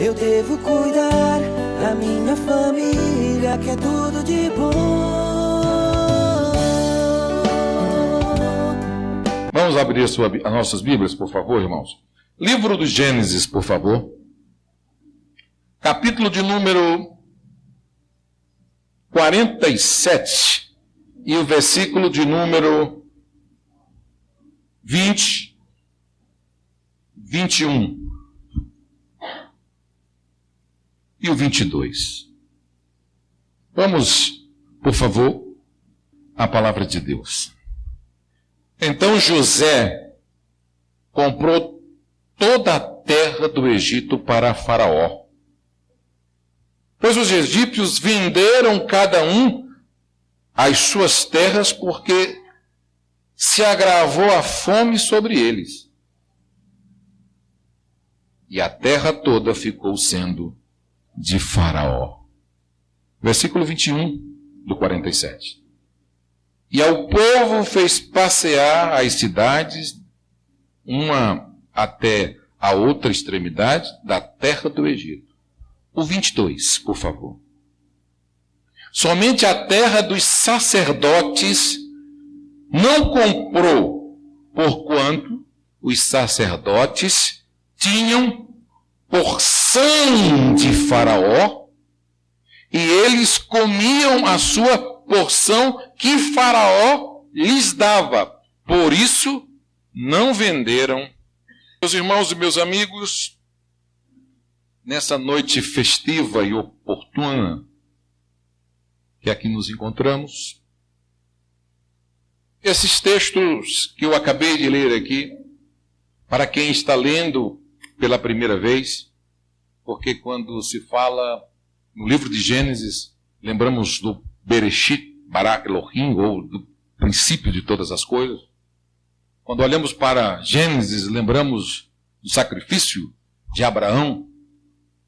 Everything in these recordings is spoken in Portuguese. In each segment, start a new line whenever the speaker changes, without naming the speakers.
Eu devo cuidar da minha família, que é tudo de bom.
Vamos abrir as nossas Bíblias, por favor, irmãos. Livro do Gênesis, por favor. Capítulo de número 47 e o versículo de número 20, 21 e o 22. Vamos, por favor, à palavra de Deus. Então José comprou toda a terra do Egito para Faraó, pois os egípcios venderam cada um as suas terras, porque se agravou a fome sobre eles. E a terra toda ficou sendo de Faraó. Versículo 21 do 47. E ao povo fez passear as cidades, uma até a outra extremidade da terra do Egito. O 22, por favor. Somente a terra dos sacerdotes não comprou, porquanto os sacerdotes tinham porção de Faraó, e eles comiam a sua porção que Faraó lhes dava. Por isso, não venderam. Meus irmãos e meus amigos, nessa noite festiva e oportuna que aqui nos encontramos, esses textos que eu acabei de ler aqui, para quem está lendo pela primeira vez, porque quando se fala no livro de Gênesis, lembramos do Bereshit, Bara Elohim, ou do princípio de todas as coisas. Quando olhamos para Gênesis, lembramos do sacrifício de Abraão.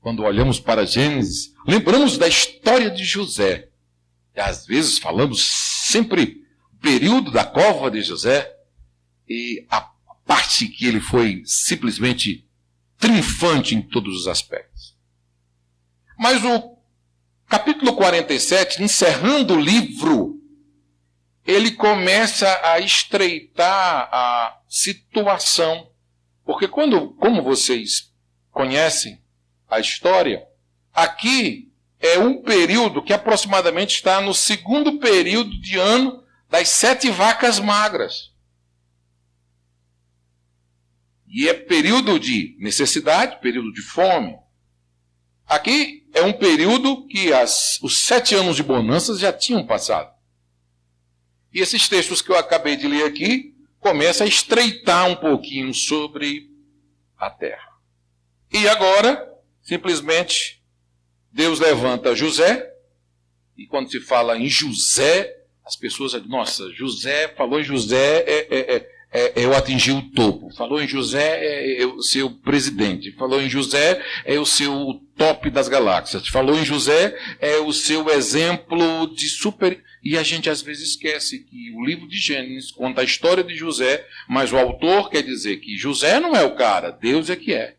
Quando olhamos para Gênesis, lembramos da história de José. E às vezes falamos sempre do período da cova de José e a parte que ele foi simplesmente triunfante em todos os aspectos. Mas o capítulo 47, encerrando o livro, ele começa a estreitar a situação. Porque como vocês conhecem a história, aqui é um período que aproximadamente está no segundo período de ano das 7 vacas magras. E é período de necessidade, período de fome. Aqui é um período que os 7 anos de bonanças já tinham passado. E esses textos que eu acabei de ler aqui começam a estreitar um pouquinho sobre a terra. E agora, simplesmente, Deus levanta José, e quando se fala em José, as pessoas dizem, nossa, José, falou em José, eu atingi o topo. Falou em José, eu ser o presidente. Falou em José, eu ser o top das galáxias. Falou em José, é o seu exemplo de super... E a gente às vezes esquece que o livro de Gênesis conta a história de José, mas o autor quer dizer que José não é o cara, Deus é que é.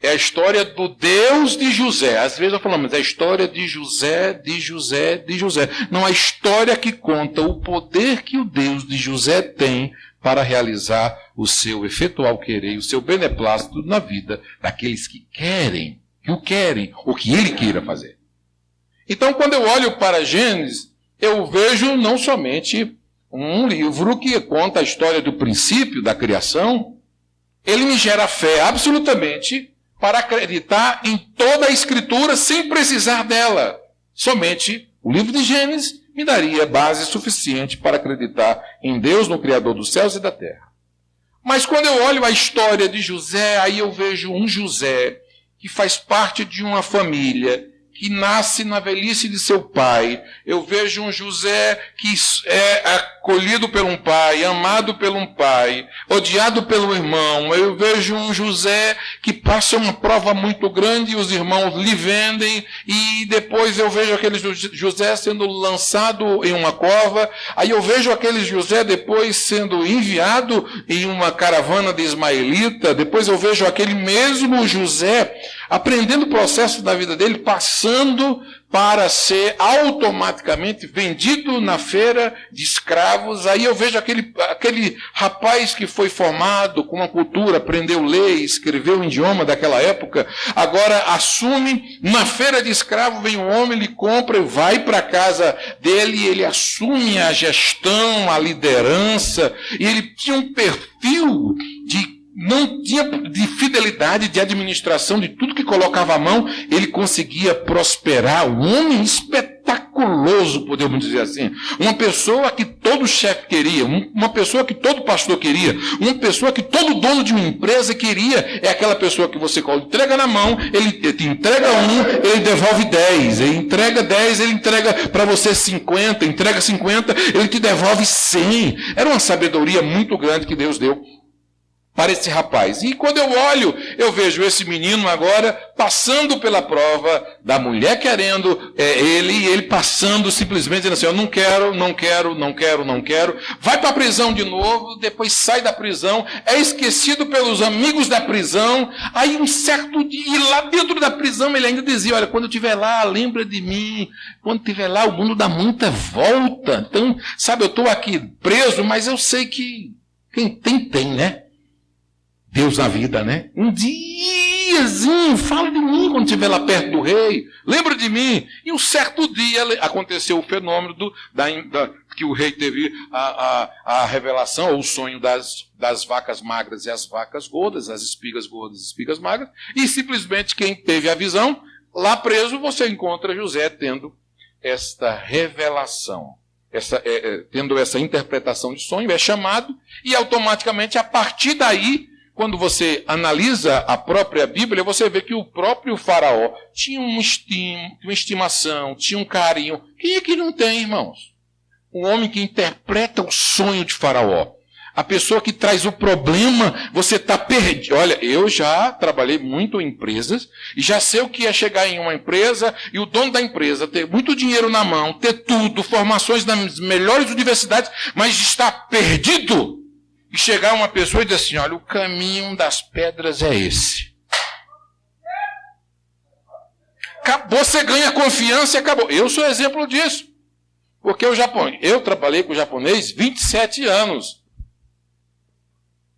É a história do Deus de José. Às vezes eu falo, mas é a história de José, de José, de José. Não, a história que conta o poder que o Deus de José tem para realizar o seu efetual querer e o seu beneplácito na vida daqueles que querem, o que ele queira fazer. Então, quando eu olho para Gênesis, eu vejo não somente um livro que conta a história do princípio da criação, ele me gera fé absolutamente para acreditar em toda a Escritura sem precisar dela. Somente o livro de Gênesis me daria base suficiente para acreditar em Deus, no Criador dos céus e da terra. Mas quando eu olho a história de José, aí eu vejo um José que faz parte de uma família que nasce na velhice de seu pai. Eu vejo um José que é acolhido por um pai, amado por um pai, odiado pelo irmão. Eu vejo um José que passa uma prova muito grande e os irmãos lhe vendem, e depois eu vejo aquele José sendo lançado em uma cova. Aí eu vejo aquele José depois sendo enviado em uma caravana de ismaelita. Depois eu vejo aquele mesmo José aprendendo o processo da vida dele, passando para ser automaticamente vendido na feira de escravos. Aí eu vejo aquele rapaz que foi formado com uma cultura, aprendeu a ler, escreveu o idioma daquela época, agora assume, na feira de escravo vem um homem, ele compra, vai para a casa dele, ele assume a gestão, a liderança, e ele tinha um perfil não tinha de fidelidade, de administração, de tudo que colocava à mão, ele conseguia prosperar. Um homem espetaculoso, podemos dizer assim. Uma pessoa que todo chefe queria, uma pessoa que todo pastor queria, uma pessoa que todo dono de uma empresa queria. É aquela pessoa que você entrega na mão, ele te entrega 1, ele devolve 10, ele entrega 10, ele entrega para você 50, entrega 50, ele te devolve 100. Era uma sabedoria muito grande que Deus deu para esse rapaz. E quando eu olho, eu vejo esse menino agora passando pela prova da mulher querendo ele, e ele passando simplesmente dizendo assim, eu não quero, não quero, não quero, não quero. Vai para a prisão de novo, depois sai da prisão, é esquecido pelos amigos da prisão. Aí um certo dia, e lá dentro da prisão ele ainda dizia, olha, quando eu estiver lá, lembra de mim. Quando estiver lá, o mundo dá muita volta. Então, sabe, eu estou aqui preso, mas eu sei que quem tem, né? Deus na vida, né? Um diazinho, fala de mim quando estiver lá perto do rei, lembra de mim. E um certo dia aconteceu o fenômeno que o rei teve a revelação, ou o sonho das vacas magras e as vacas gordas, as espigas gordas e espigas magras, e simplesmente quem teve a visão, lá preso, você encontra José tendo esta revelação. Tendo essa interpretação de sonho, é chamado, e automaticamente, a partir daí, quando você analisa a própria Bíblia, você vê que o próprio faraó tinha uma estimação, tinha um carinho. Quem é que não tem, irmãos? O homem que interpreta o sonho de faraó. A pessoa que traz o problema, você está perdido. Olha, eu já trabalhei muito em empresas e já sei o que é chegar em uma empresa e o dono da empresa ter muito dinheiro na mão, ter tudo, formações nas melhores universidades, mas está perdido. E chegar uma pessoa e dizer assim, olha, o caminho das pedras é esse. Acabou, você ganha confiança e acabou. Eu sou exemplo disso. Porque eu trabalhei com o japonês 27 anos.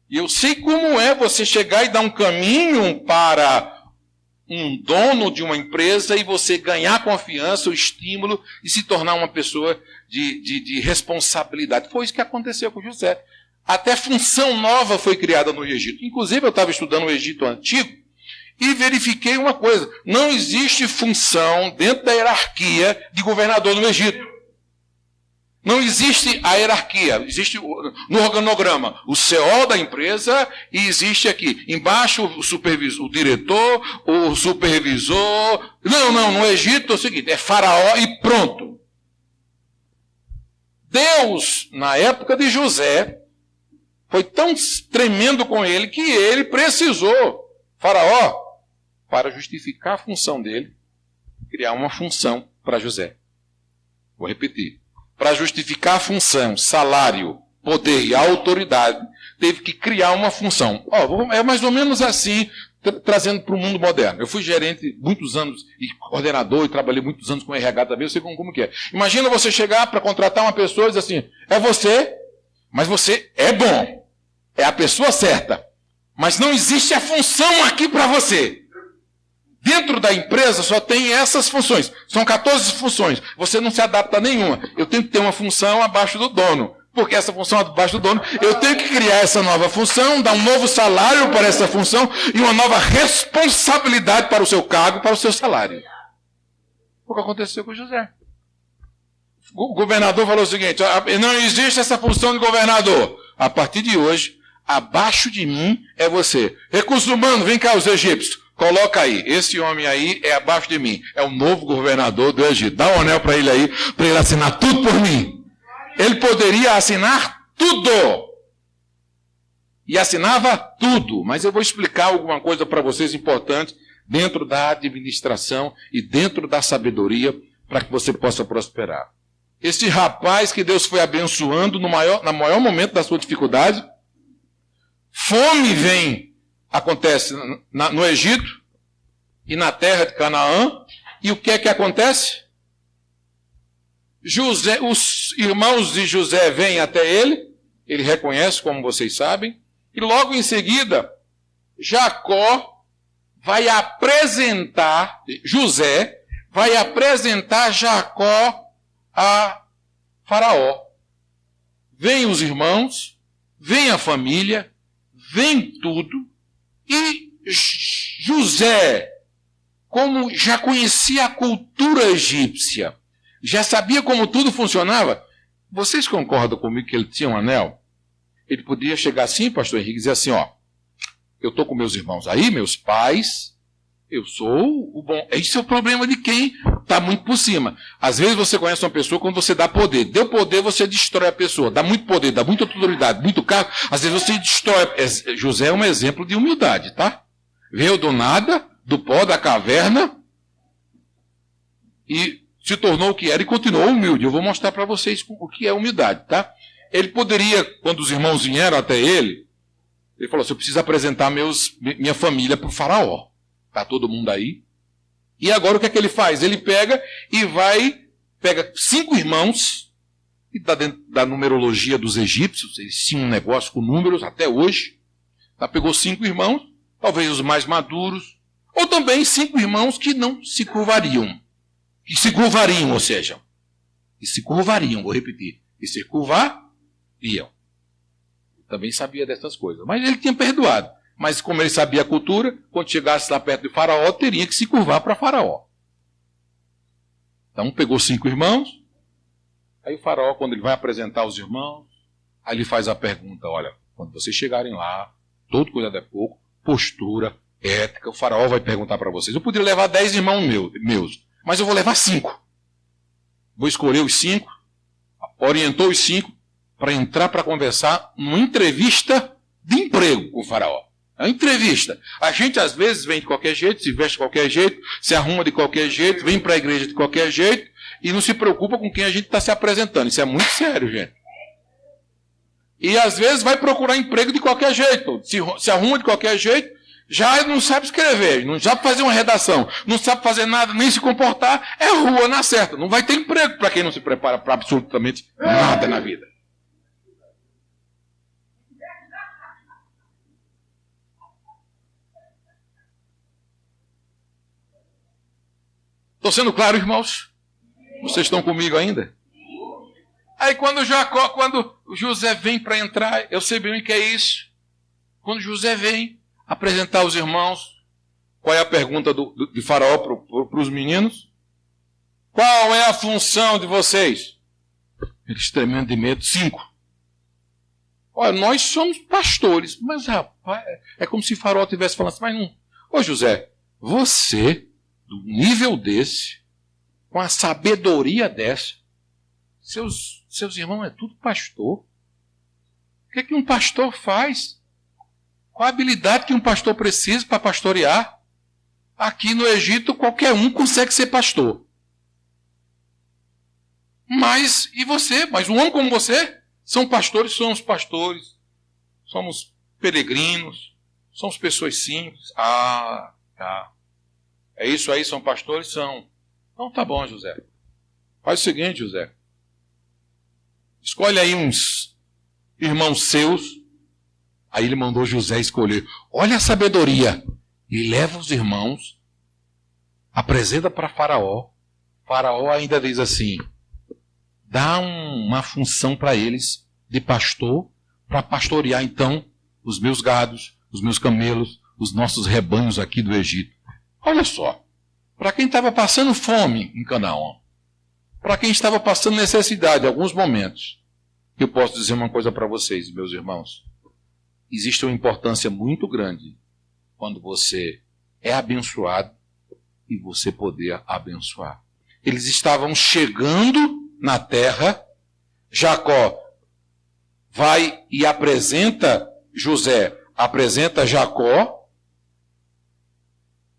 E eu sei como é você chegar e dar um caminho para um dono de uma empresa e você ganhar confiança, o estímulo e se tornar uma pessoa de responsabilidade. Foi isso que aconteceu com José. Até função nova foi criada no Egito. Inclusive, eu estava estudando o Egito Antigo e verifiquei uma coisa. Não existe função dentro da hierarquia de governador no Egito. Não existe a hierarquia. Existe no organograma o CEO da empresa e existe aqui embaixo o supervisor, o diretor, o supervisor. Não, no Egito é o seguinte, é faraó e pronto. Deus, na época de José, foi tão tremendo com ele que ele precisou, faraó, para justificar a função dele, criar uma função para José. Vou repetir. Para justificar a função, salário, poder e autoridade, teve que criar uma função. É mais ou menos assim, trazendo para o mundo moderno. Eu fui gerente muitos anos e coordenador e trabalhei muitos anos com RH também, eu sei como que é. Imagina você chegar para contratar uma pessoa e dizer assim, é você, mas você é bom. É a pessoa certa. Mas não existe a função aqui para você. Dentro da empresa só tem essas funções. São 14 funções. Você não se adapta a nenhuma. Eu tenho que ter uma função abaixo do dono. Porque essa função abaixo do dono, eu tenho que criar essa nova função, dar um novo salário para essa função e uma nova responsabilidade para o seu cargo, para o seu salário. O que aconteceu com José? O governador falou o seguinte, não existe essa função de governador. A partir de hoje, abaixo de mim é você. Recursos humanos, vem cá os egípcios. Coloca aí, esse homem aí é abaixo de mim, é o novo governador do Egito. Dá um anel para ele aí, para ele assinar tudo por mim. Ele poderia assinar tudo. E assinava tudo. Mas eu vou explicar alguma coisa para vocês importante dentro da administração e dentro da sabedoria para que você possa prosperar. Esse rapaz que Deus foi abençoando no maior momento da sua dificuldade, fome acontece no Egito e na terra de Canaã. E o que é que acontece? Os irmãos de José vêm até ele reconhece, como vocês sabem, e logo em seguida, José vai apresentar Jacó a Faraó. Vem os irmãos, vem a família, vem tudo, e José, como já conhecia a cultura egípcia, já sabia como tudo funcionava, vocês concordam comigo que ele tinha um anel? Ele podia chegar assim, pastor Henrique, e dizer assim, ó, eu estou com meus irmãos aí, meus pais, eu sou o bom. Esse é o problema de quem está muito por cima. Às vezes você conhece uma pessoa quando você dá poder. Deu poder, você destrói a pessoa. Dá muito poder, dá muita autoridade, muito cargo. Às vezes você destrói. José é um exemplo de humildade, tá? Veio do nada, do pó da caverna, e se tornou o que era e continuou humilde. Eu vou mostrar para vocês o que é humildade, tá? Ele poderia, quando os irmãos vieram até ele falou assim, eu preciso apresentar minha família para o faraó. Está todo mundo aí. E agora o que é que ele faz? Ele pega 5 irmãos, que está dentro da numerologia dos egípcios, eles tinham um negócio com números até hoje. Tá? Pegou 5 irmãos, talvez os mais maduros, ou também 5 irmãos que não se curvariam. Que se curvariam, ou seja, que se curvariam, vou repetir, que se curvariam. Também sabia dessas coisas. Mas ele tinha perdoado. Mas como ele sabia a cultura, quando chegasse lá perto de Faraó, teria que se curvar para Faraó. Então pegou 5 irmãos. Aí o Faraó, quando ele vai apresentar os irmãos, aí ele faz a pergunta, olha, quando vocês chegarem lá, todo cuidado é pouco, postura, ética, o Faraó vai perguntar para vocês. Eu poderia levar 10 irmãos meus, mas eu vou levar 5. Vou escolher os 5, orientou os 5, para entrar para conversar numa entrevista de emprego com o faraó. É uma entrevista. A gente às vezes vem de qualquer jeito, se veste de qualquer jeito, se arruma de qualquer jeito, vem para a igreja de qualquer jeito e não se preocupa com quem a gente está se apresentando. Isso é muito sério, gente. E às vezes vai procurar emprego de qualquer jeito, se arruma de qualquer jeito, já não sabe escrever, não sabe fazer uma redação, não sabe fazer nada, nem se comportar, é rua na certa. Não vai ter emprego para quem não se prepara para absolutamente nada na vida. Estou sendo claro, irmãos? Vocês estão comigo ainda? Aí quando José vem para entrar, eu sei bem o que é isso. Quando José vem apresentar os irmãos, qual é a pergunta de Faraó para os meninos? Qual é a função de vocês? Eles tremendo de medo. 5. Olha, nós somos pastores. Mas, rapaz, é como se Faraó estivesse falando assim, mas não. Ô José, você, do nível desse, com a sabedoria dessa, seus irmãos é tudo pastor. O que um pastor faz? Qual a habilidade que um pastor precisa para pastorear? Aqui no Egito, qualquer um consegue ser pastor. Mas, e você? Mas um homem como você? São pastores, somos pastores. Somos peregrinos. Somos pessoas simples. Ah, tá. É isso aí, são pastores? São. Então tá bom, José. Faz o seguinte, José. Escolhe aí uns irmãos seus. Aí ele mandou José escolher. Olha a sabedoria. E leva os irmãos, apresenta para Faraó. Faraó ainda diz assim, dá uma função para eles de pastor, para pastorear então os meus gados, os meus camelos, os nossos rebanhos aqui do Egito. Olha só, para quem estava passando fome em Canaã, para quem estava passando necessidade em alguns momentos, eu posso dizer uma coisa para vocês, meus irmãos. Existe uma importância muito grande quando você é abençoado e você poder abençoar. Eles estavam chegando na terra, Jacó vai e apresenta José, apresenta Jacó,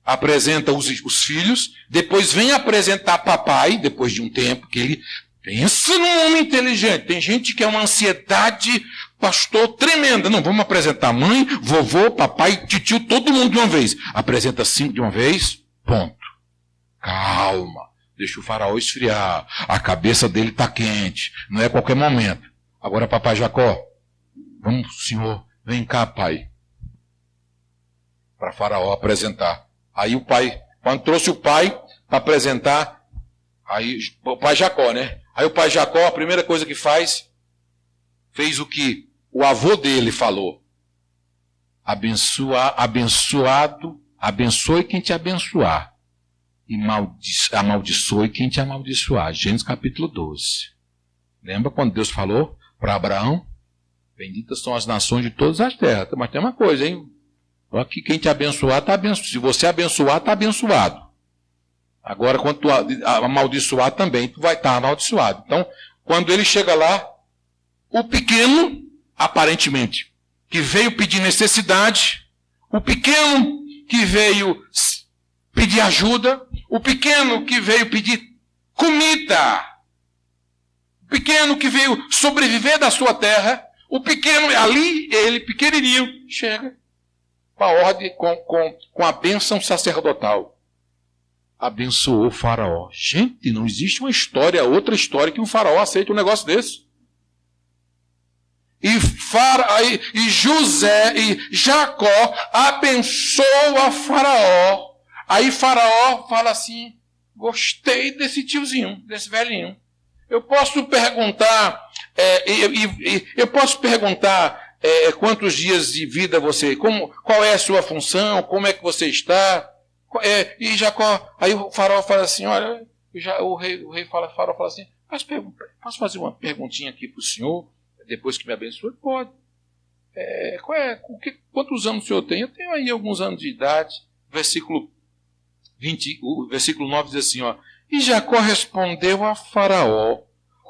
apresenta os filhos, depois vem apresentar papai, depois de um tempo que ele pensa num homem inteligente. Tem gente que é uma ansiedade, pastor, tremenda. Não, vamos apresentar mãe, vovô, papai, titio, todo mundo de uma vez. Apresenta 5 de uma vez, ponto. Calma, deixa o faraó esfriar. A cabeça dele está quente, não é a qualquer momento. Agora, papai Jacó, vamos, senhor, vem cá, pai. Para faraó apresentar. Aí o pai, quando trouxe o pai para apresentar, aí o pai Jacó, né? Aí o pai Jacó, a primeira coisa que fez o que o avô dele falou. Abençoado, abençoe quem te abençoar. E amaldiçoe quem te amaldiçoar. Gênesis capítulo 12. Lembra quando Deus falou para Abraão? Benditas são as nações de todas as terras. Mas tem uma coisa, hein? Aqui quem te abençoar está abençoado. Se você abençoar, está abençoado. Agora, quando tu amaldiçoar também, tu vai estar amaldiçoado. Então, quando ele chega lá, o pequeno, aparentemente, que veio pedir necessidade, o pequeno que veio pedir ajuda, o pequeno que veio pedir comida, o pequeno que veio sobreviver da sua terra, o pequeno, ali, ele, pequenininho, chega com a ordem, com a bênção sacerdotal. Abençoou o faraó. Gente, não existe uma história, outra história que um faraó aceite um negócio desse. E José e Jacó abençoa Faraó. Aí Faraó fala assim, gostei desse tiozinho, desse velhinho. Eu posso perguntar, quantos dias de vida você, qual é a sua função, como é que você está? E Jacó, aí o faraó fala assim, olha, faraó fala assim, posso fazer uma perguntinha aqui para o senhor, depois que me abençoe? Pode. Quantos anos o senhor tem? Eu tenho aí alguns anos de idade. Versículo 9 diz assim, e Jacó respondeu a Faraó,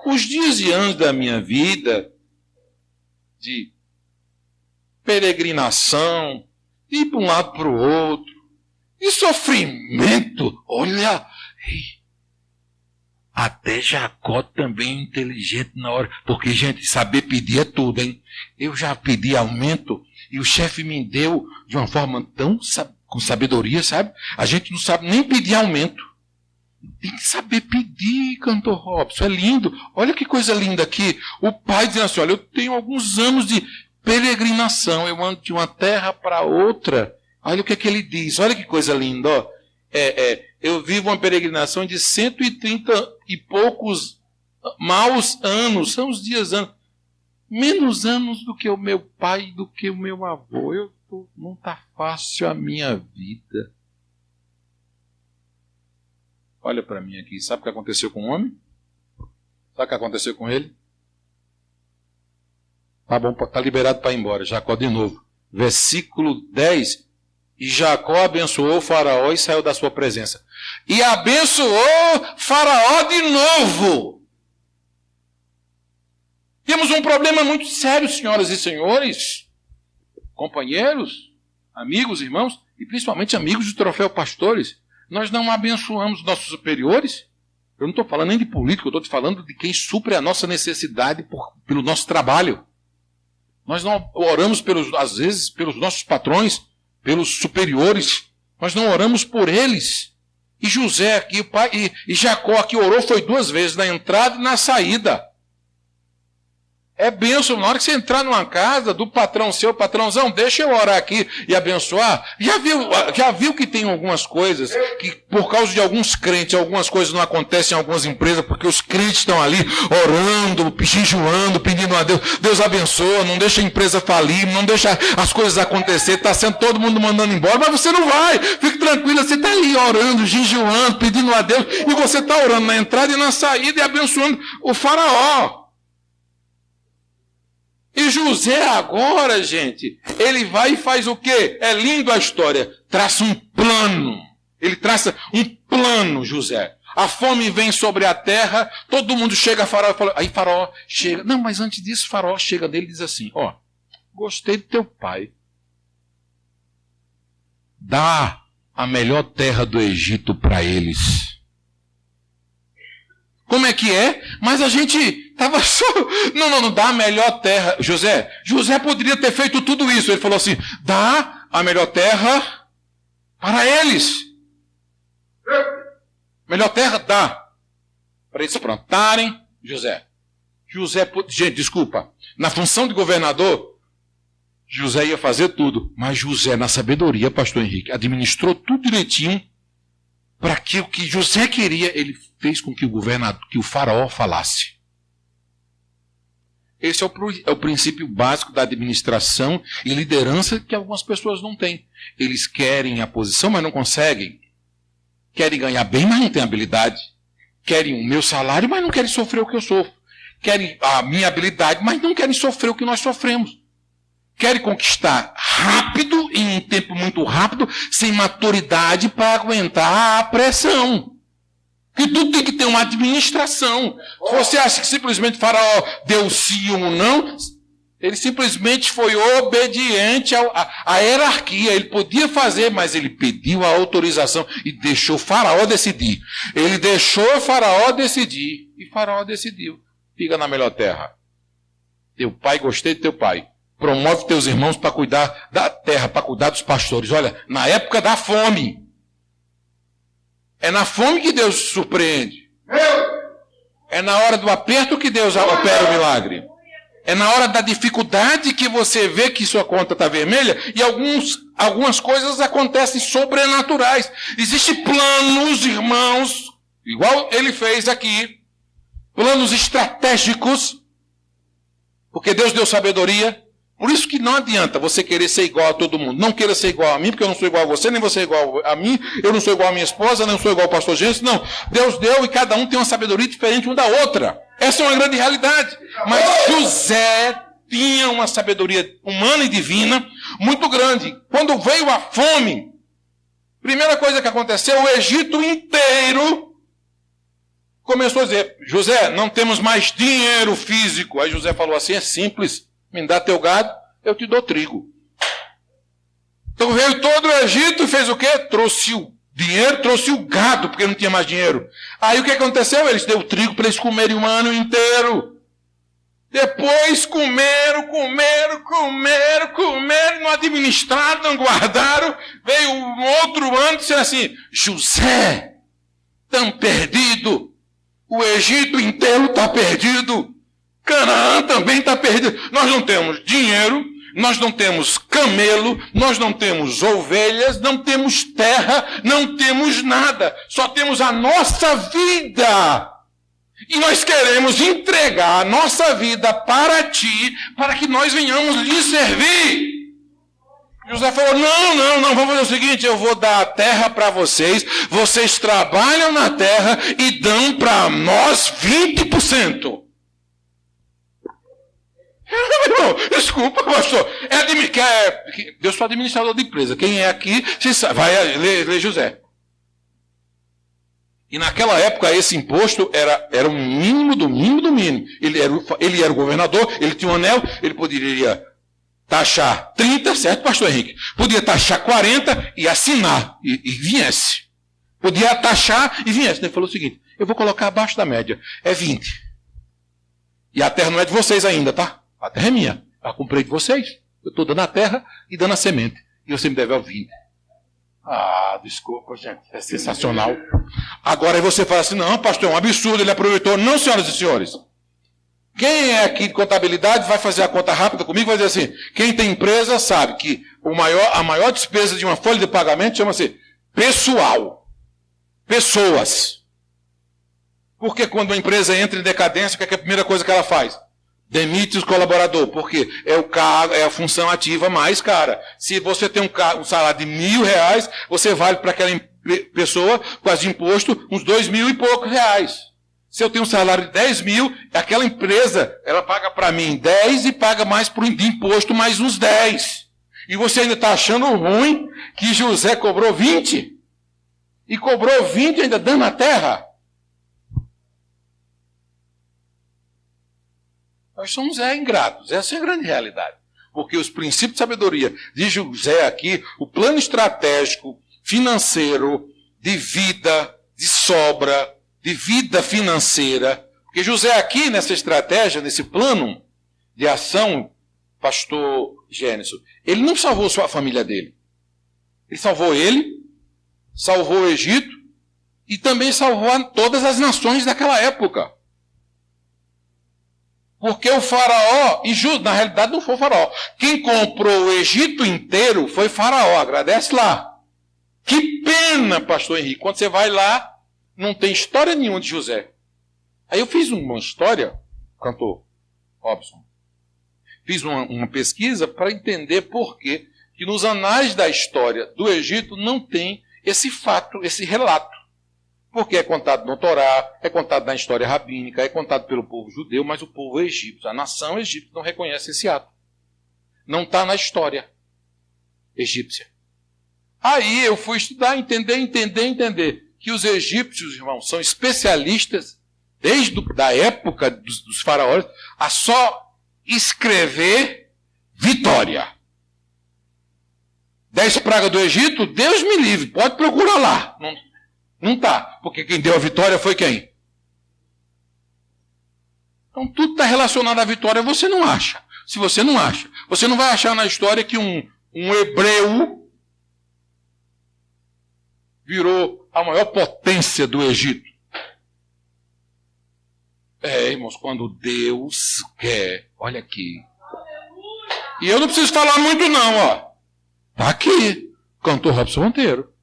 os dias e anos da minha vida, de peregrinação, ir para um lado para o outro, e sofrimento, olha, até Jacó também inteligente na hora, porque, gente, saber pedir é tudo, hein? Eu já pedi aumento e o chefe me deu de uma forma tão com sabedoria, sabe? A gente não sabe nem pedir aumento. Tem que saber pedir, cantor Robson, é lindo. Olha que coisa linda aqui. O pai dizendo assim, olha, eu tenho alguns anos de peregrinação, eu ando de uma terra para outra. Olha o que ele diz, olha que coisa linda, ó. Eu vivo uma peregrinação de 130 e poucos maus anos, são os dias anos, menos anos do que o meu pai, do que o meu avô. Não está fácil a minha vida. Olha para mim aqui, sabe o que aconteceu com o homem? Sabe o que aconteceu com ele? Tá bom, está liberado para ir embora. Jacó de novo, versículo 10. E Jacó abençoou o faraó e saiu da sua presença. E abençoou Faraó de novo. Temos um problema muito sério, senhoras e senhores, companheiros, amigos, irmãos, e principalmente amigos do Troféu Pastores. Nós não abençoamos nossos superiores. Eu não estou falando nem de político, eu estou te falando de quem supre a nossa necessidade pelo nosso trabalho. Nós não oramos, às vezes, pelos nossos patrões, pelos superiores, nós não oramos por eles. E José aqui, e Jacó aqui orou, foi 2 vezes, na entrada e na saída. É bênção, na hora que você entrar numa casa do patrão seu, patrãozão, deixa eu orar aqui e abençoar. Já viu que tem algumas coisas, que por causa de alguns crentes, algumas coisas não acontecem em algumas empresas, porque os crentes estão ali orando, jejuando, pedindo a Deus, Deus abençoa, não deixa a empresa falir, não deixa as coisas acontecer, está sendo todo mundo mandando embora, mas você não vai, fique tranquilo, você está ali orando, jejuando, pedindo a Deus, e você está orando na entrada e na saída e abençoando o faraó. E José agora, gente, ele vai e faz o quê? É lindo a história. Traça um plano. Ele traça um plano, José. A fome vem sobre a terra, todo mundo chega a Faraó e fala, aí Faraó chega. Não, mas antes disso, Faraó chega dele e diz assim, ó, gostei do teu pai. Dá a melhor terra do Egito para eles. Como é que é? Mas a gente estava só... Não, dá a melhor terra. José poderia ter feito tudo isso. Ele falou assim, dá a melhor terra para eles. Melhor terra dá. Para eles plantarem. José, gente, desculpa. Na função de governador, José ia fazer tudo. Mas José, na sabedoria, pastor Henrique, administrou tudo direitinho para que o que José queria, ele fez com que o faraó falasse. Esse é o princípio básico da administração e liderança que algumas pessoas não têm. Eles querem a posição, mas não conseguem. Querem ganhar bem, mas não têm habilidade. Querem o meu salário, mas não querem sofrer o que eu sofro. Querem a minha habilidade, mas não querem sofrer o que nós sofremos. Querem conquistar rápido, em um tempo muito rápido, sem maturidade para aguentar a pressão. Que tudo tem que ter uma administração. Se você acha que simplesmente o Faraó deu sim ou não, ele simplesmente foi obediente à hierarquia. Ele podia fazer, mas ele pediu a autorização e deixou o Faraó decidir. Ele deixou o Faraó decidir. E o Faraó decidiu. Fica na melhor terra. Teu pai, gostei do teu pai. Promove teus irmãos para cuidar da terra, para cuidar dos pastores. Olha, na época da fome. É na fome que Deus surpreende. É na hora do aperto que Deus opera o milagre. É na hora da dificuldade que você vê que sua conta está vermelha e algumas coisas acontecem sobrenaturais. Existem planos, irmãos, igual ele fez aqui, planos estratégicos, porque Deus deu sabedoria. Por isso que não adianta você querer ser igual a todo mundo. Não queira ser igual a mim, porque eu não sou igual a você, nem você é igual a mim. Eu não sou igual a minha esposa, nem sou igual ao pastor Gênesis. Não, Deus deu e cada um tem uma sabedoria diferente um da outra. Essa é uma grande realidade. Mas José tinha uma sabedoria humana e divina muito grande. Quando veio a fome, primeira coisa que aconteceu, o Egito inteiro começou a dizer, José, não temos mais dinheiro físico. Aí José falou assim, é simples. Me dá teu gado, eu te dou trigo. Então veio todo o Egito e fez o quê? Trouxe o dinheiro, trouxe o gado, porque não tinha mais dinheiro. Aí o que aconteceu? Eles deu trigo para eles comerem um ano inteiro. Depois comeram, não administraram, não guardaram. Veio um outro ano dizendo assim, José, tão perdido. O Egito inteiro está perdido. Canaã também está perdido. Nós não temos dinheiro, nós não temos camelo, nós não temos ovelhas, não temos terra, não temos nada. Só temos a nossa vida. E nós queremos entregar a nossa vida para ti, para que nós venhamos lhe servir. José falou, não, vamos fazer o seguinte, eu vou dar a terra para vocês, vocês trabalham na terra e dão para nós 20%. Desculpa, pastor. Eu sou administrador de empresa. Quem é aqui, vai ler José. E naquela época, esse imposto era o mínimo do mínimo do mínimo. Ele era o governador, ele tinha um anel, ele poderia taxar 30, certo, pastor Henrique? Podia taxar 40 e assinar, e viesse. Podia taxar e viesse. Ele falou o seguinte, eu vou colocar abaixo da média, é 20. E a terra não é de vocês ainda, tá? A terra é minha. Eu comprei de vocês. Eu estou dando a terra e dando a semente. E você me deve ao 20. Ah, desculpa, gente. É sensacional. Agora aí você fala assim, não, pastor, é um absurdo, ele aproveitou. Não, senhoras e senhores. Quem é aqui de contabilidade vai fazer a conta rápida comigo, vai dizer assim, quem tem empresa sabe que a maior despesa de uma folha de pagamento chama-se pessoal. Pessoas. Porque quando uma empresa entra em decadência, o que é a primeira coisa que ela faz? Demite os colaboradores, porque é a função ativa mais cara. Se você tem um salário de R$1.000, você vale para aquela pessoa, com as de imposto, uns 2.000 e poucos reais. Se eu tenho um salário de 10 mil, aquela empresa, ela paga para mim 10 e paga mais de imposto mais uns 10. E você ainda está achando ruim que José cobrou 20? E cobrou 20 ainda dando a terra? Nós somos ingratos. Essa é a grande realidade. Porque os princípios de sabedoria de José aqui, o plano estratégico, financeiro, de vida, de sobra, de vida financeira. Porque José aqui, nessa estratégia, nesse plano de ação, pastor Gênesis, ele não salvou só a família dele. Ele salvou ele, salvou o Egito e também salvou todas as nações daquela época. Porque o faraó, e na realidade não foi o faraó, quem comprou o Egito inteiro foi faraó, agradece lá. Que pena, pastor Henrique, quando você vai lá, não tem história nenhuma de José. Aí eu fiz uma história, cantor Robson, fiz uma pesquisa para entender por que nos anais da história do Egito não tem esse fato, esse relato. Porque é contado no Torá, é contado na história rabínica, é contado pelo povo judeu, mas o povo egípcio, a nação egípcia não reconhece esse ato. Não está na história egípcia. Aí eu fui estudar, entender que os egípcios, irmãos, são especialistas, desde a época dos faraós, a só escrever vitória. 10 pragas do Egito, Deus me livre, pode procurar lá. Não está, porque quem deu a vitória foi quem? Então tudo está relacionado à vitória, você não acha. Se você não acha, você não vai achar na história que um hebreu virou a maior potência do Egito. Irmãos, quando Deus quer, olha aqui. E eu não preciso falar muito não, ó. Está aqui, cantor Robson Monteiro.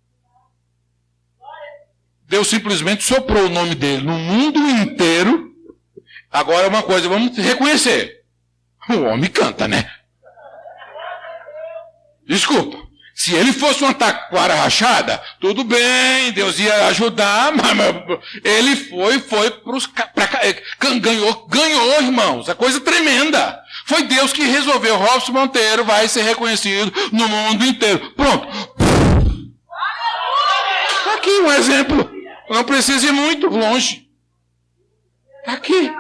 Deus simplesmente soprou o nome dele no mundo inteiro. Agora uma coisa, vamos reconhecer. O homem canta, né? Desculpa. Se ele fosse uma taquara rachada, tudo bem, Deus ia ajudar, mas ele ganhou, irmãos. A coisa tremenda. Foi Deus que resolveu. Robson Monteiro vai ser reconhecido no mundo inteiro. Pronto. Aqui um exemplo. Não precisa ir muito longe. Está aqui.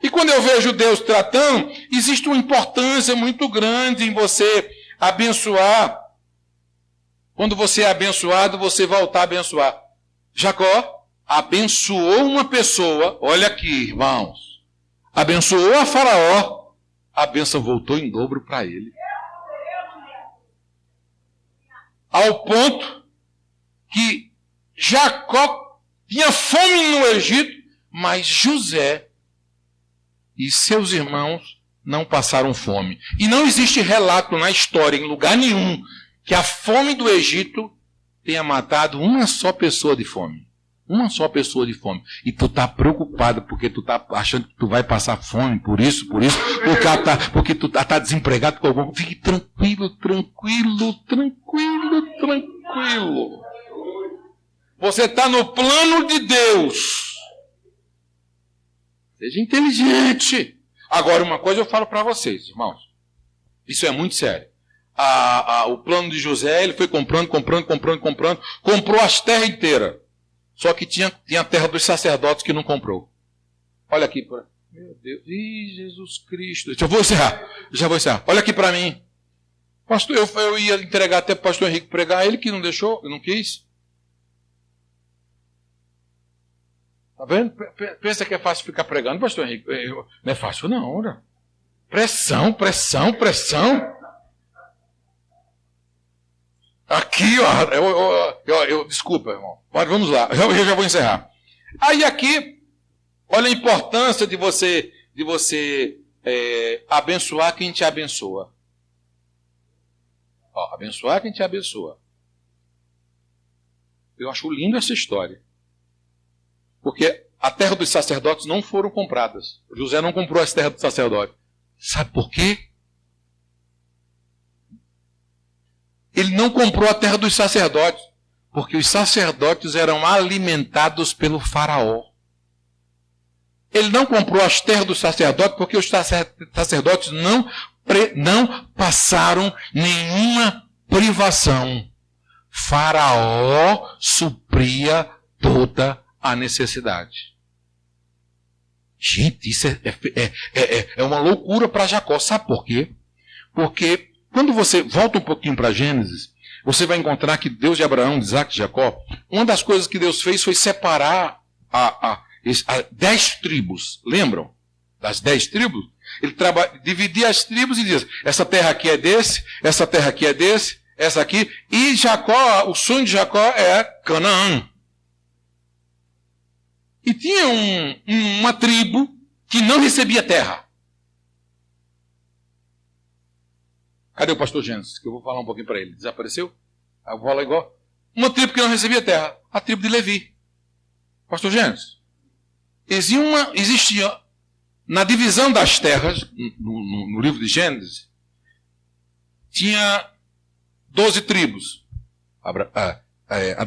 E quando eu vejo Deus tratando, existe uma importância muito grande em você abençoar. Quando você é abençoado, você voltar a abençoar. Jacó abençoou uma pessoa, olha aqui, irmãos. Abençoou a Faraó, a bênção voltou em dobro para ele. Ao ponto que Jacó tinha fome no Egito, mas José e seus irmãos não passaram fome. E não existe relato na história, em lugar nenhum, que a fome do Egito tenha matado uma só pessoa de fome. Uma só pessoa de fome. E tu está preocupado porque tu está achando que tu vai passar fome por isso, porque tu está desempregado com algum. Fique tranquilo. Você está no plano de Deus. Seja inteligente. Agora, uma coisa eu falo para vocês, irmãos. Isso é muito sério. O plano de José, ele foi comprando. Comprou as terras inteiras. Só que tinha a terra dos sacerdotes que não comprou. Olha aqui. Meu Deus. Ih, Jesus Cristo. Já vou encerrar. Olha aqui para mim. Pastor, eu ia entregar até para o pastor Henrique pregar. Ele que não deixou, não quis. Está vendo? Pensa que é fácil ficar pregando, pastor Henrique. Não é fácil não, né? Pressão. Aqui, ó. Desculpa, irmão. Mas vamos lá, eu já vou encerrar. Aí aqui, olha a importância de você abençoar quem te abençoa. Ó, abençoar quem te abençoa. Eu acho lindo essa história. Porque a terra dos sacerdotes não foram compradas. José não comprou as terras dos sacerdotes. Sabe por quê? Ele não comprou a terra dos sacerdotes, porque os sacerdotes eram alimentados pelo faraó. Ele não comprou as terras dos sacerdotes, porque os sacerdotes não passaram nenhuma privação. Faraó supria toda a necessidade. Gente, isso é uma loucura para Jacó. Sabe por quê? Porque quando você volta um pouquinho para Gênesis, você vai encontrar que Deus de Abraão, de Isaac e Jacó, uma das coisas que Deus fez foi separar as 10 tribos. Lembram? Das 10 tribos? Ele dividia as tribos e dizia, essa terra aqui é desse, essa terra aqui é desse, essa aqui. E Jacó, o sonho de Jacó é Canaã. E tinha uma tribo que não recebia terra. Cadê o pastor Gênesis? Que eu vou falar um pouquinho para ele. Desapareceu? Eu vou falar igual. Uma tribo que não recebia terra. A tribo de Levi. Pastor Gênesis. Existia na divisão das terras, no livro de Gênesis, tinha 12 tribos.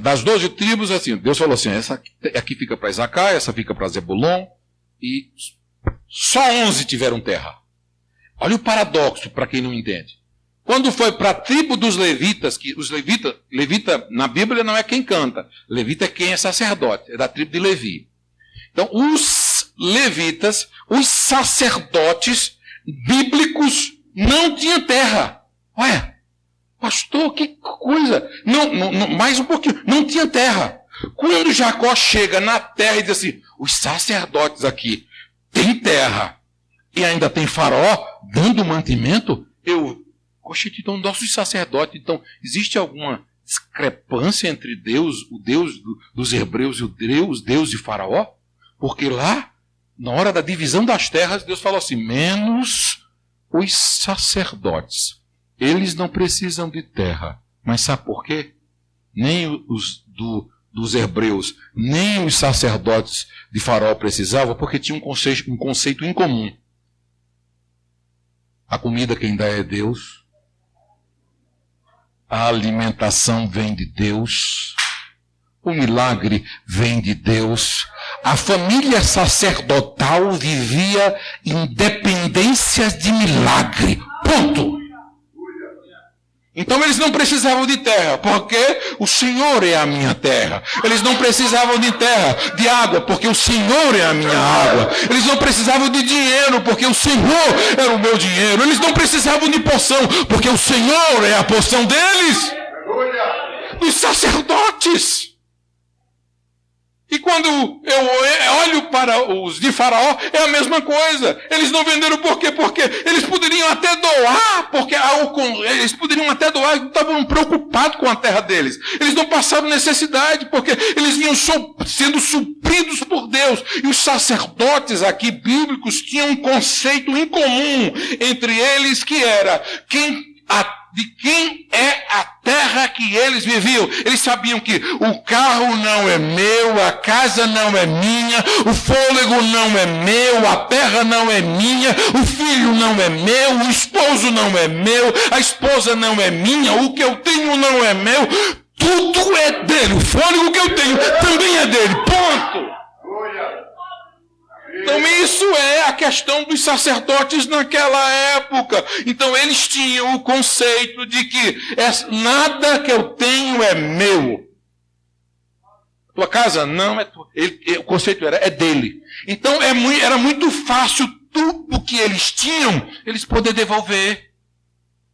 Das 12 tribos, assim, Deus falou assim, essa aqui fica para Isacar, essa fica para Zebulon, e só 11 tiveram terra. Olha o paradoxo para quem não entende. Quando foi para a tribo dos levitas, que os levita na Bíblia não é quem canta, levita é quem é sacerdote, é da tribo de Levi. Então, os levitas, os sacerdotes bíblicos não tinham terra. Ué, pastor, que coisa. Não, mais um pouquinho, não tinha terra. Quando Jacó chega na terra e diz assim, os sacerdotes aqui têm terra e ainda tem Faraó dando mantimento, então, nossos sacerdotes, então, existe alguma discrepância entre Deus, o Deus dos hebreus e o Deus de Faraó? Porque lá, na hora da divisão das terras, Deus falou assim, menos os sacerdotes. Eles não precisam de terra. Mas sabe por quê? Nem os dos hebreus, nem os sacerdotes de Faraó precisavam, porque tinha um conceito em comum. A comida quem dá é Deus. A alimentação vem de Deus. O milagre vem de Deus. A família sacerdotal vivia em dependência de milagre. Ponto. Então eles não precisavam de terra, porque o Senhor é a minha terra. Eles não precisavam de terra, de água, porque o Senhor é a minha água. Eles não precisavam de dinheiro, porque o Senhor era o meu dinheiro. Eles não precisavam de poção, porque o Senhor é a poção deles. Dos sacerdotes. E quando eu olho para os de Faraó, é a mesma coisa. Eles não venderam por quê? Porque eles poderiam até doar, eles poderiam até doar, estavam preocupados com a terra deles. Eles não passaram necessidade, porque eles vinham sendo supridos por Deus. E os sacerdotes aqui bíblicos tinham um conceito em comum entre eles, que era de quem é a terra que eles viviam. Eles sabiam que o carro não é meu, a casa não é minha, o fôlego não é meu, a terra não é minha, o filho não é meu, o esposo não é meu, a esposa não é minha, o que eu tenho não é meu, tudo é dele. O fôlego que eu tenho também é dele. Ponto. Então isso é a questão dos sacerdotes naquela época. Então eles tinham o conceito de que nada que eu tenho é meu. Tua casa não é tua. O conceito é dele. Então era muito fácil tudo que eles tinham, eles poder devolver.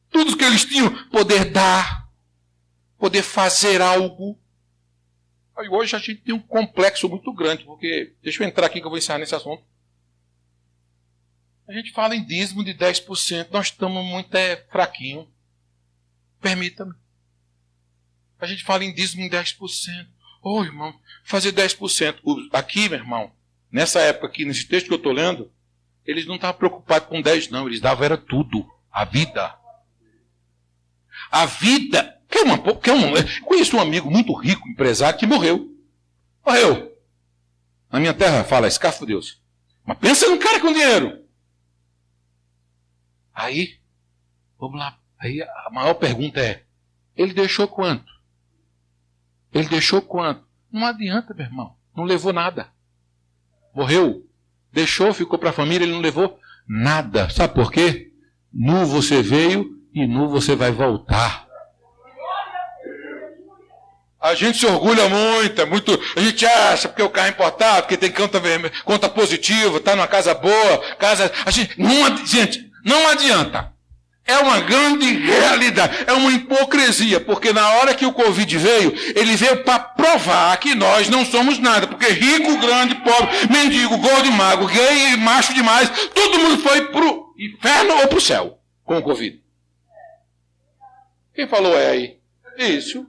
Tudo que eles tinham, poder dar. Poder fazer algo. Aí hoje a gente tem um complexo muito grande, porque, deixa eu entrar aqui que eu vou encerrar nesse assunto. A gente fala em dízimo de 10%, nós estamos muito fraquinho. Permita-me. A gente fala em dízimo em 10%. Ô, irmão, fazer 10%. Aqui, meu irmão, nessa época aqui, nesse texto que eu estou lendo, eles não estavam preocupados com 10, não. Eles davam era tudo. A vida. A vida. Conheço um amigo muito rico, empresário, que morreu. Morreu. Na minha terra, fala, escafo Deus. Mas pensa num cara com dinheiro. Aí, vamos lá. Aí a maior pergunta é, ele deixou quanto? Ele deixou quanto? Não adianta, meu irmão. Não levou nada. Morreu. Deixou, ficou para a família, ele não levou nada. Sabe por quê? Nu você veio e nu você vai voltar. A gente se orgulha muito, a gente acha porque o carro é importado, porque tem conta positiva, está numa casa boa, gente, não adianta. É uma grande realidade, é uma hipocrisia, porque na hora que o Covid veio, ele veio para provar que nós não somos nada, porque rico, grande, pobre, mendigo, gordo e magro, gay, macho demais, todo mundo foi para o inferno ou para o céu com o Covid. Quem falou aí? Isso.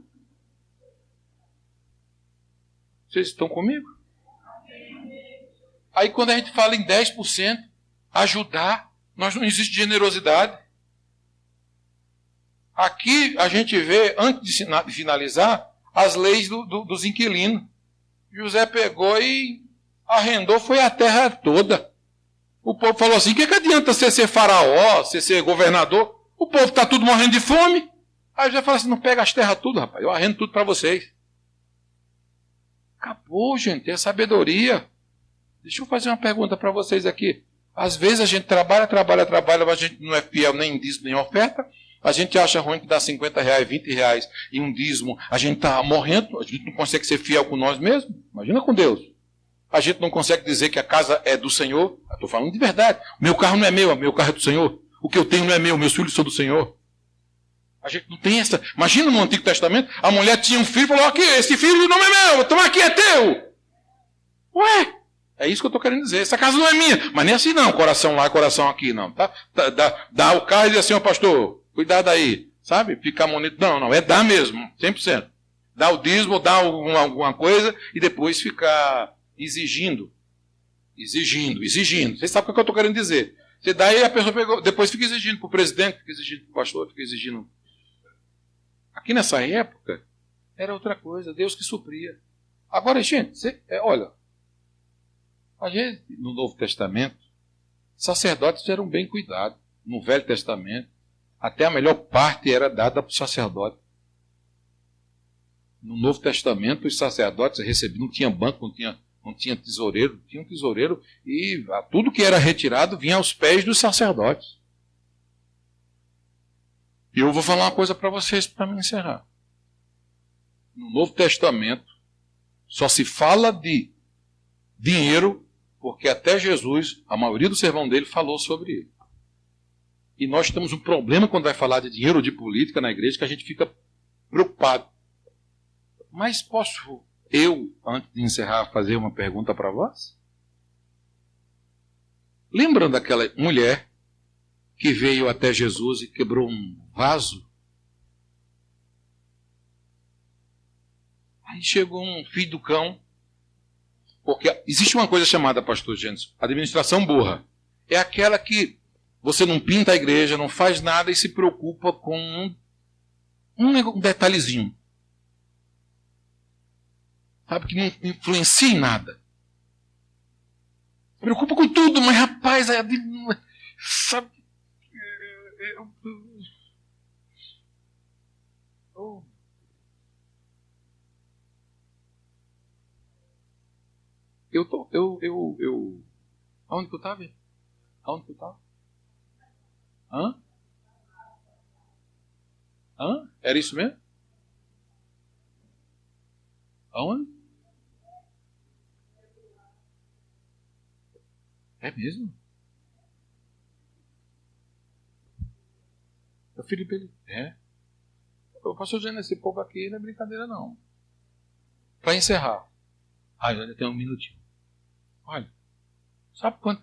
Vocês estão comigo? Aí quando a gente fala em 10%, ajudar, nós não existe generosidade. Aqui a gente vê, antes de finalizar, as leis dos inquilinos. José pegou e arrendou, foi a terra toda. O povo falou assim, o que adianta você ser faraó, você ser governador? O povo está tudo morrendo de fome. Aí José falou assim, não pega as terras tudo, rapaz, eu arrendo tudo para vocês. Acabou, gente, é sabedoria. Deixa eu fazer uma pergunta para vocês aqui. Às vezes a gente trabalha, mas a gente não é fiel nem em dízimo, nem em oferta. A gente acha ruim que dá 50 reais, 20 reais em um dízimo. A gente está morrendo, a gente não consegue ser fiel com nós mesmos. Imagina com Deus. A gente não consegue dizer que a casa é do Senhor. Eu estou falando de verdade. Meu carro não é meu carro é do Senhor. O que eu tenho não é meu, meus filhos são do Senhor. A gente não tem essa. Imagina no Antigo Testamento, a mulher tinha um filho e falou, aqui, esse filho não é meu, toma aqui, é teu. Ué, é isso que eu estou querendo dizer. Essa casa não é minha. Mas nem assim não, coração lá, coração aqui, não. Tá? Dá o carro e diz assim, ó pastor, cuidado aí, sabe? Ficar bonito. Não, é dar mesmo, 100%. Dá o dízimo, dá alguma coisa e depois ficar exigindo. Vocês sabem o que eu estou querendo dizer. Você dá e a pessoa pegou, depois fica exigindo para o presidente, fica exigindo para o pastor, fica exigindo. Aqui nessa época, era outra coisa, Deus que supria. Agora, gente, olha, a gente, no Novo Testamento, sacerdotes eram bem cuidados. No Velho Testamento, até a melhor parte era dada para o sacerdote. No Novo Testamento, os sacerdotes recebiam, não tinha banco, não tinha tesoureiro, tinha um tesoureiro e tudo que era retirado vinha aos pés dos sacerdotes. E eu vou falar uma coisa para vocês para me encerrar. No Novo Testamento só se fala de dinheiro porque até Jesus, a maioria do sermão dele falou sobre ele. E nós temos um problema quando vai falar de dinheiro ou de política na igreja que a gente fica preocupado. Mas posso eu, antes de encerrar, fazer uma pergunta para vós? Lembram daquela mulher que veio até Jesus e quebrou um vaso? Aí chegou um filho do cão, porque existe uma coisa chamada, pastor Gênesis, administração burra. É aquela que você não pinta a igreja, não faz nada e se preocupa com um detalhezinho. Sabe, que não influencia em nada. Preocupa com tudo, mas rapaz, sabe? Aonde que eu estava? Aonde que eu estava? Era isso mesmo? Aonde? É mesmo? O Felipe, ele... O pastor Jânio, esse povo aqui não é brincadeira, não. Para encerrar. Ainda tem um minutinho. Olha, sabe quanto...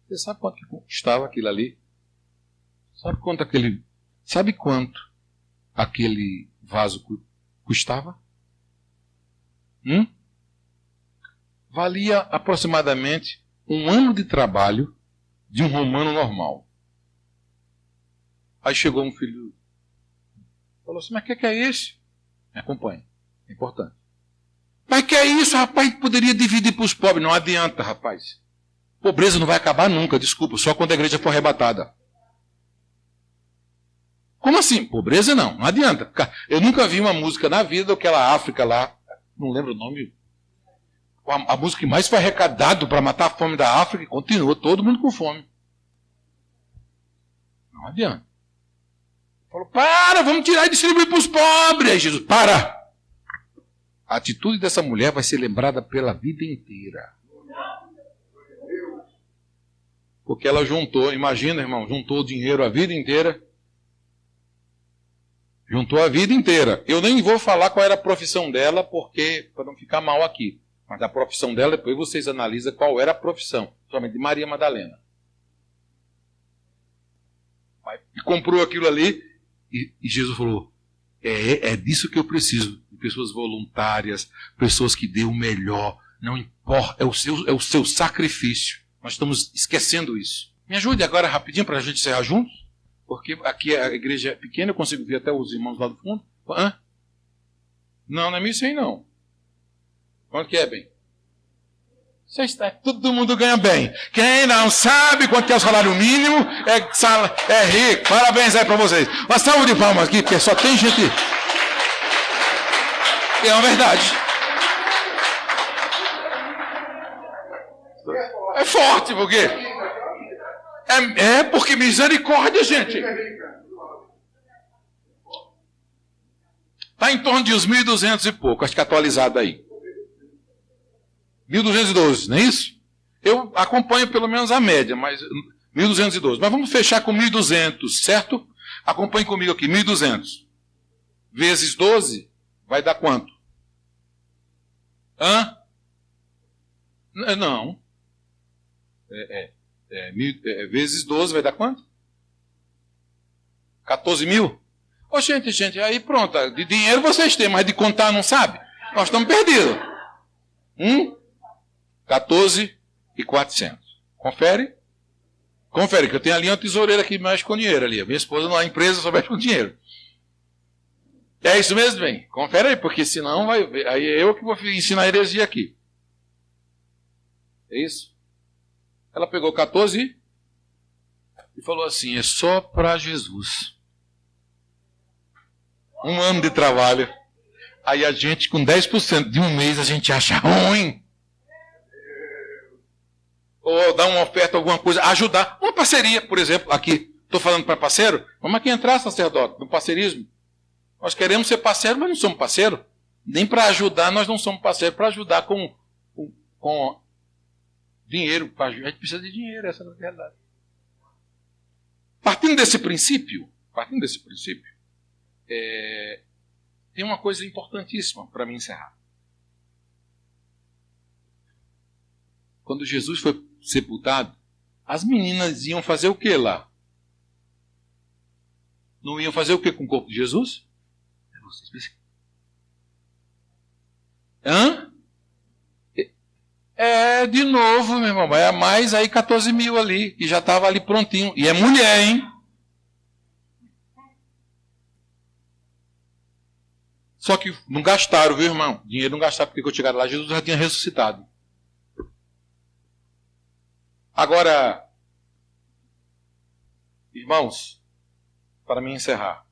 Você sabe quanto que custava aquilo ali? Sabe quanto aquele vaso custava? Valia aproximadamente um ano de trabalho de um romano normal. Aí chegou um filho, falou assim, mas o que é isso? Me acompanhe, é importante. Mas que é isso, rapaz? Poderia dividir para os pobres. Não adianta, rapaz. Pobreza não vai acabar nunca, desculpa, só quando a igreja for arrebatada. Como assim? Pobreza não adianta. Eu nunca vi uma música na vida, aquela África lá, não lembro o nome, a música que mais foi arrecadado para matar a fome da África, e continua todo mundo com fome. Não adianta. Falou, vamos tirar e distribuir para os pobres. Aí Jesus, para! A atitude dessa mulher vai ser lembrada pela vida inteira. Porque ela juntou, imagina, irmão, juntou o dinheiro a vida inteira. Juntou a vida inteira. Eu nem vou falar qual era a profissão dela, porque para não ficar mal aqui. Mas a profissão dela, depois vocês analisam qual era a profissão. Somente de Maria Madalena. E comprou aquilo ali, e Jesus falou, é disso que eu preciso. De pessoas voluntárias, pessoas que dêem o melhor. Não importa, é o seu sacrifício. Nós estamos esquecendo isso. Me ajude agora rapidinho para a gente encerrar juntos. Porque aqui a igreja é pequena, eu consigo ver até os irmãos lá do fundo. Hã? Não é 1.100 não. Quanto que é, bem? Todo mundo ganha bem. Quem não sabe quanto é o salário mínimo é rico. Parabéns aí para vocês. Uma salva de palmas aqui, porque só tem gente... É uma verdade. É forte, por quê? Porque misericórdia, gente. Está em torno de uns 1.200 e pouco, acho que atualizado aí. 1.212, não é isso? Eu acompanho pelo menos a média, mas 1.212. Mas vamos fechar com 1.200, certo? Acompanhe comigo aqui, 1.200. Vezes 12, vai dar quanto? Hã? Não. Vezes 12 vai dar quanto? 14 mil? Ô, gente, aí pronto. De dinheiro vocês têm, mas de contar não sabe? Nós estamos perdidos. 14.400. Confere? Confere, que eu tenho ali uma tesoureira que mexe com dinheiro ali. A minha esposa na empresa só mexe com dinheiro. É isso mesmo, bem? Confere aí, porque senão aí é eu que vou ensinar heresia aqui. É isso? Ela pegou 14 e falou assim, é só para Jesus. 1 ano de trabalho. Aí a gente, com 10% de um mês, a gente acha ruim. Ou dar uma oferta, alguma coisa, ajudar. Uma parceria, por exemplo, aqui. Estou falando para parceiro. Vamos aqui entrar, sacerdote, no parceirismo. Nós queremos ser parceiro, mas não somos parceiro. Nem para ajudar, nós não somos parceiro. Para ajudar com dinheiro. A gente precisa de dinheiro, essa é a verdade. Partindo desse princípio, tem uma coisa importantíssima para me encerrar. Quando Jesus foi sepultado, as meninas iam fazer o que lá? Não iam fazer o que com o corpo de Jesus? De novo, meu irmão, vai a mais aí 14 mil ali, que já estava ali prontinho. E é mulher, hein? Só que não gastaram, viu, irmão? Dinheiro não gastaram, porque quando chegaram lá, Jesus já tinha ressuscitado. Agora, irmãos, para me encerrar,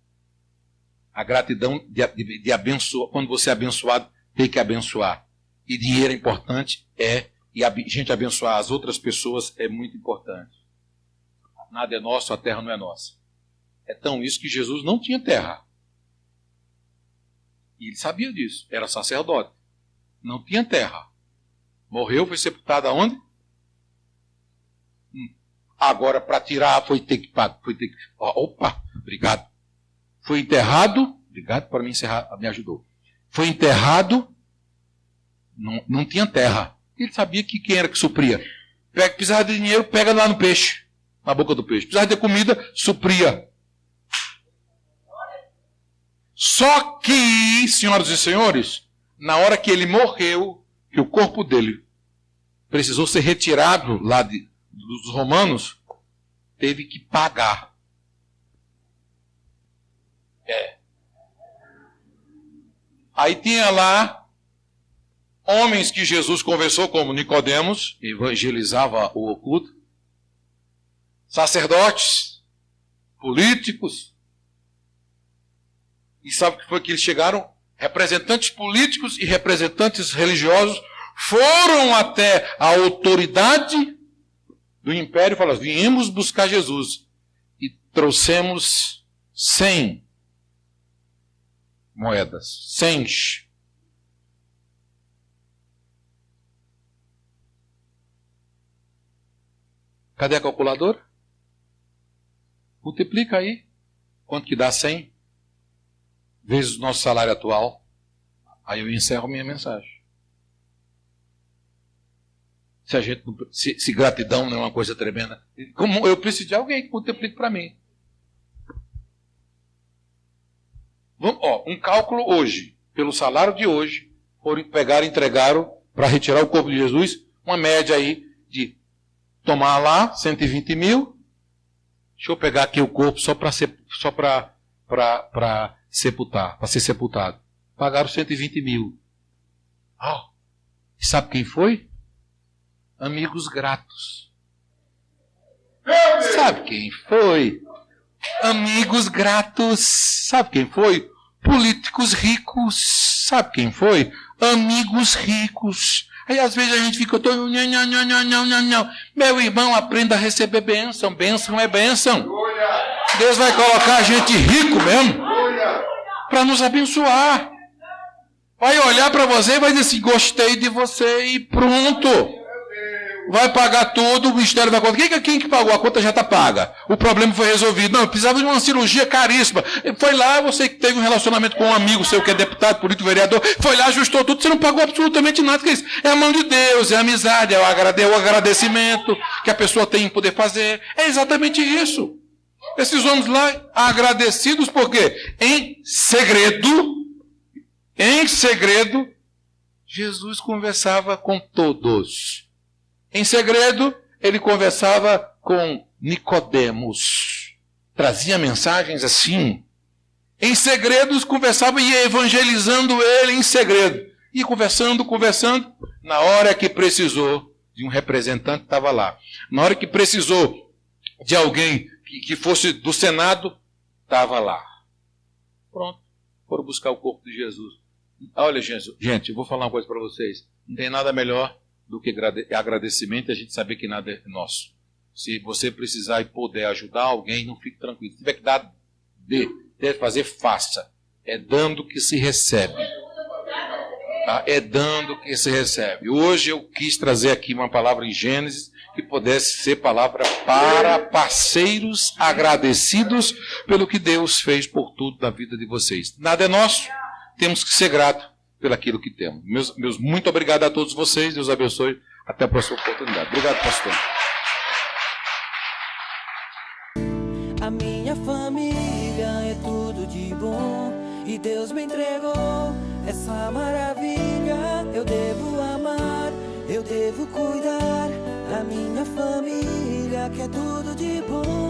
a gratidão de abençoar, quando você é abençoado, tem que abençoar. E dinheiro é importante, e a gente abençoar as outras pessoas é muito importante. Nada é nosso, a terra não é nossa. É tão isso que Jesus não tinha terra. E ele sabia disso, era sacerdote. Não tinha terra. Morreu, foi sepultado aonde? Agora, para tirar, foi ter que... Opa, obrigado. Foi enterrado, obrigado por me encerrar, me ajudou. Foi enterrado, não tinha terra. Ele sabia que quem era que supria. Precisava de dinheiro, pega lá no peixe, na boca do peixe. Precisava de comida, supria. Só que, senhoras e senhores, na hora que ele morreu, que o corpo dele precisou ser retirado lá dos romanos, teve que pagar. Aí tinha lá homens que Jesus conversou, como Nicodemos, evangelizava o oculto, sacerdotes, políticos. E sabe o que foi que eles chegaram? representantes políticos e representantes religiosos foram até a autoridade do império e falaram: viemos buscar Jesus e trouxemos 100 moedas, 100. Cadê a calculadora? Multiplica aí. Quanto que dá 100? Vezes o nosso salário atual. Aí eu encerro minha mensagem. Se gratidão não é uma coisa tremenda, como eu preciso de alguém que multiplique para mim. Um cálculo hoje, pelo salário de hoje, entregaram para retirar o corpo de Jesus, uma média aí de tomar lá 120 mil. Deixa eu pegar aqui o corpo só para sepultar, para ser sepultado. Pagaram 120 mil. E sabe quem foi? Amigos gratos. Sabe quem foi? Amigos gratos. Sabe quem foi? Políticos ricos. Sabe quem foi? Amigos ricos. Aí às vezes a gente fica todo... Não. Meu irmão, aprenda a receber bênção. Bênção é bênção. Deus vai colocar a gente rico mesmo para nos abençoar. Vai olhar para você e vai dizer assim: gostei de você, e pronto. Vai pagar tudo, o ministério vai contar. Quem que pagou? A conta já está paga. O problema foi resolvido. Não, eu precisava de uma cirurgia caríssima. Foi lá, você que teve um relacionamento com um amigo seu que é deputado, político, vereador, foi lá, ajustou tudo, você não pagou absolutamente nada. Que é isso? É a mão de Deus, é a amizade, é o agradecimento que a pessoa tem em poder fazer. É exatamente isso. Esses homens lá, agradecidos por quê? Em segredo, Jesus conversava com todos. Em segredo, ele conversava com Nicodemos. Trazia mensagens assim. Em segredo, conversava e ia evangelizando ele em segredo. E conversando. Na hora que precisou de um representante, estava lá. Na hora que precisou de alguém que fosse do Senado, estava lá. Pronto. Foram buscar o corpo de Jesus. Olha, gente, eu vou falar uma coisa para vocês. Não tem nada melhor do que agradecimento e a gente saber que nada é nosso. Se você precisar e puder ajudar alguém, não fique tranquilo. Se tiver que dar, deve fazer, faça. É dando que se recebe. Tá? É dando que se recebe. Hoje eu quis trazer aqui uma palavra em Gênesis que pudesse ser palavra para parceiros agradecidos pelo que Deus fez por tudo na vida de vocês. Nada é nosso, temos que ser gratos pelaquilo que temos. Meus muito obrigado a todos vocês. Deus abençoe. Até a próxima oportunidade. Obrigado, pastor.
A minha família é tudo de bom e Deus me entregou essa maravilha. Eu devo amar, eu devo cuidar da minha família, que é tudo de bom.